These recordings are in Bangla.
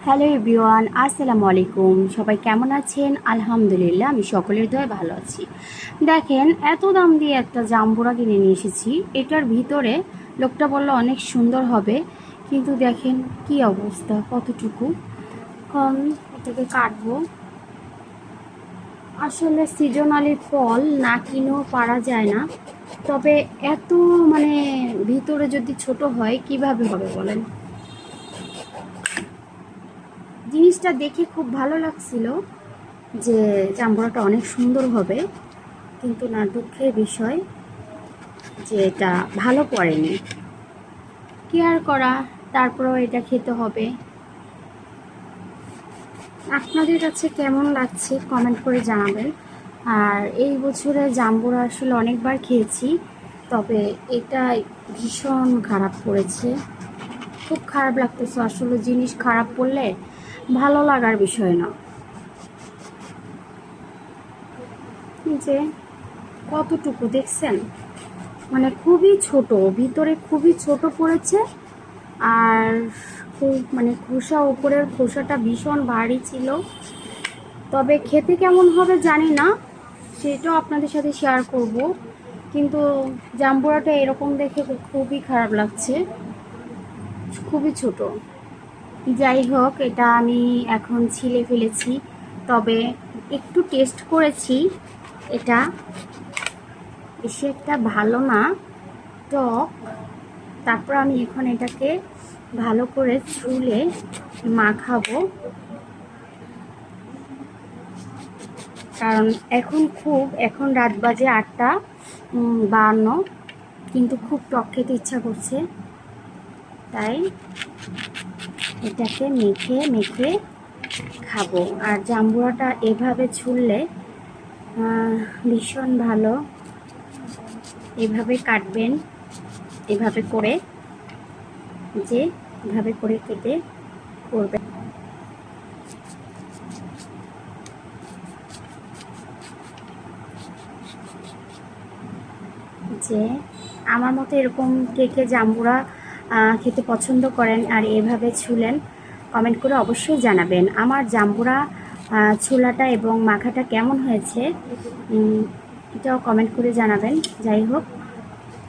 হ্যালো এভরিওয়ান, আসসালামু আলাইকুম। সবাই কেমন আছেন? আলহামদুলিল্লাহ, আমি সকলের দয়ায় ভালো আছি। দেখেন, এত দাম দিয়ে একটা জাম্বুরা কিনে নিয়ে এসেছি। এটার ভিতরে লোকটা বলল অনেক সুন্দর হবে, কিন্তু দেখেন কি অবস্থা, কতটুকু। এখন এটাকে কাটবো। আসলে সিজনালি ফল না কিনেও পারা যায় না, তবে এত মানে ভিতরে যদি ছোট হয় কিভাবে হবে বলেন? জিনিসটা দেখে খুব ভালো লাগছিল যে জাম্বুরাটা অনেক সুন্দর হবে, কিন্তু না, দুঃখের বিষয় যে এটা ভালো পড়েনি। কি আর করা, তারপরেও এটা খেতে হবে। আপনাদের কাছে কেমন লাগছে কমেন্ট করে জানাবেন। আর এই বছরে জাম্বুরা আসলে অনেকবার খেয়েছি, তবে এটা ভীষণ খারাপ পড়েছে। খুব খারাপ লাগতেছে। আসলে জিনিস খারাপ পড়লে ভালো লাগার বিষয় না। যে কতটুকু দেখছেন, মানে খুবই ছোট, ভিতরে খুবই ছোট পড়েছে। আর খুব মানে খোসা, উপরের খোসাটা ভীষণ ভারী ছিল। তবে খেতে কেমন হবে জানি না, সেটাও আপনাদের সাথে শেয়ার করব। কিন্তু জাম্বুরাটা এরকম দেখে খুবই খারাপ লাগছে, খুবই ছোট। যাই হোক, এটা আমি এখন ছিলে ফেলেছি। তবে একটু টেস্ট করেছি, এটা বেশি একটা ভালো না, টক। তারপর আমি এখন এটাকে ভালো করে ছুলে মাখাবো, কারণ এখন রাত বাজে 8টা 52, কিন্তু খুব টক খেতে ইচ্ছা করছে। তাই এটাকে মেখে মেখে খাবো। আর জাম্বুরাটা এভাবে ছুললে ভীষণ ভালো। এভাবে কাটবেন, এভাবে করে, যে এভাবে করে কেটে করবেন। যে আমার মতো এরকম কে কে জাম্বুরা খেতে পছন্দ করেন আর এভাবে ছুলেন, কমেন্ট করে অবশ্যই জানাবেন। আমার জাম্বুরা ছোলাটা এবং মাখাটা কেমন হয়েছে এটাও কমেন্ট করে জানাবেন। যাই হোক,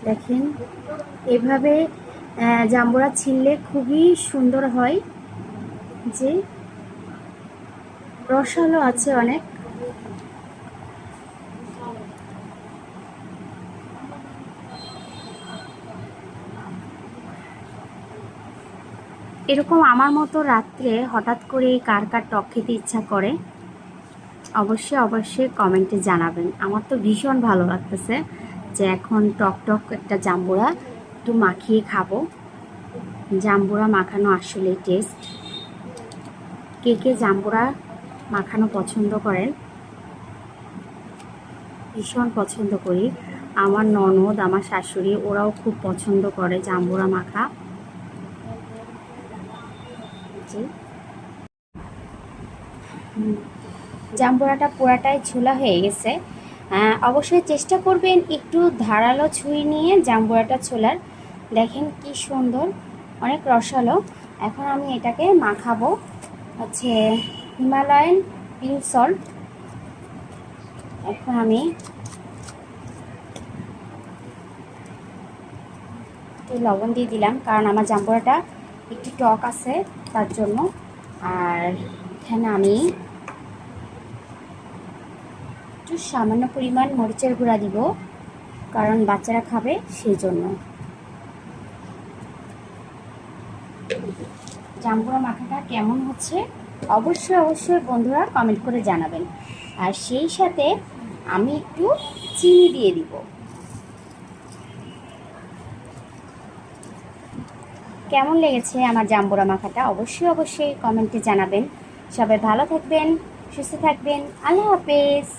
দেখেন এভাবে জাম্বুরা ছিললে খুবই সুন্দর হয়, যে রসালো আছে অনেক। এরকম আমার মতো রাত্রে হঠাৎ করে কার কার টক খেতে ইচ্ছা করে অবশ্যই অবশ্যই কমেন্টে জানাবেন। আমার তো ভীষণ ভালো লাগতেছে যে এখন টক টক একটা জাম্বুরা একটু মাখিয়ে খাবো। জাম্বুরা মাখানো আসলে টেস্ট। কে কে জাম্বুরা মাখানো পছন্দ করেন? ভীষণ পছন্দ করি। আমার ননদ, আমার শাশুড়ি, ওরাও খুব পছন্দ করে জাম্বুরা মাখা। জি, জাম্বুরাটা পুরাটাই ছোলা হয়ে গেছে। অবশ্যই চেষ্টা করবেন একটু ধারালো ছুরি নিয়ে জাম্বুরাটা ছোলার। দেখেন কি সুন্দর, অনেক রসালো। এখন আমি এটাকে মাখাবো হচ্ছে হিমালয়ান পিঙ্ক সল্ট। এখন আমি একটু লবণ দিয়ে দিলাম, কারণ আমার জাম্বুরাটা একটু টক আছে তার জন্য। আর এখানে আমি একটু সামান্য পরিমাণ মরিচের গুঁড়া দিব, কারণ বাচ্চারা খাবে সেই জন্য। জাম্বুরা মাখাটা কেমন হচ্ছে অবশ্যই অবশ্যই বন্ধুরা কমেন্ট করে জানাবেন। আর সেই সাথে আমি একটু চিনি দিয়ে দিব। কেমন লেগেছে আমার জাম্বুরা মাখাটা অবশ্যই অবশ্যই কমেন্টে জানাবেন। সবাই ভালো থাকবেন, সুস্থ থাকবেন। আল্লাহ হাফেজ।